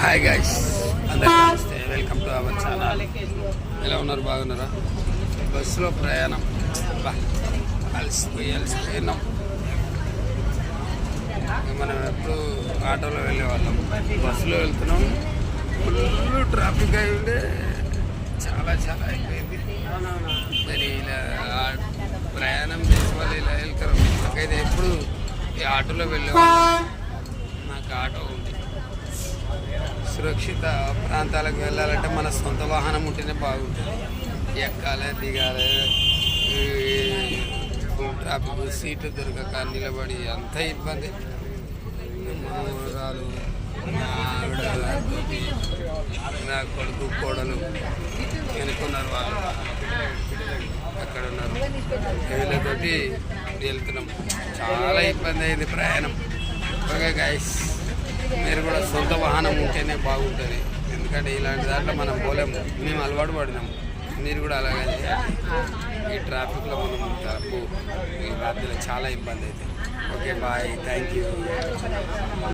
Hi guys, అందరికీ నమస్తే. Welcome to our channel. ఎలా ఉన్నారు? బాగున్నారా? బస్సులో ప్రయాణం అలసిపోయినాం. మనం ఎప్పుడు ఆటోలో వెళ్ళేవాళ్ళం, బస్సులో వెళ్తున్నాం. ఫుల్ ట్రాఫిక్ అయి ఉండే చాలా అయిపోయింది. మరి ఇలా ప్రయాణం చేసే వాళ్ళు ఇలా వెళ్తారు. నాకైతే ఎప్పుడు ఈ ఆటోలో వెళ్ళేవాళ్ళం. నాకు ఆటో ఉంది. సురక్షిత ప్రాంతాలకు వెళ్ళాలంటే మన సొంత వాహనం ఉంటేనే బాగుంటుంది. ఎక్కాలి, దిగాలి, ఫుల్ ట్రాఫిక్, సీట్లు దొరకక నిలబడి అంత ఇబ్బంది. మనవరాలు, మా ఆవిడ, నా కొడుకు, కోడలు వెనుకున్నారు. వాళ్ళు అక్కడ ఉన్నారు. వీళ్ళతోటి వెళ్తున్నాం. చాలా ఇబ్బంది అయింది ప్రయాణం. ఓకే గైస్, మీరు కూడా సొంత వాహనం ఉంటేనే బాగుంటుంది. ఎందుకంటే ఇలాంటి దాంట్లో మనం పోలేము. మేము అలవాటు పడినాము. మీరు కూడా అలాగే చేయాలి. ఈ ట్రాఫిక్లో మనం ఈ రాత్రిలో చాలా ఇబ్బంది అవుతుంది. Okay bye, thank you.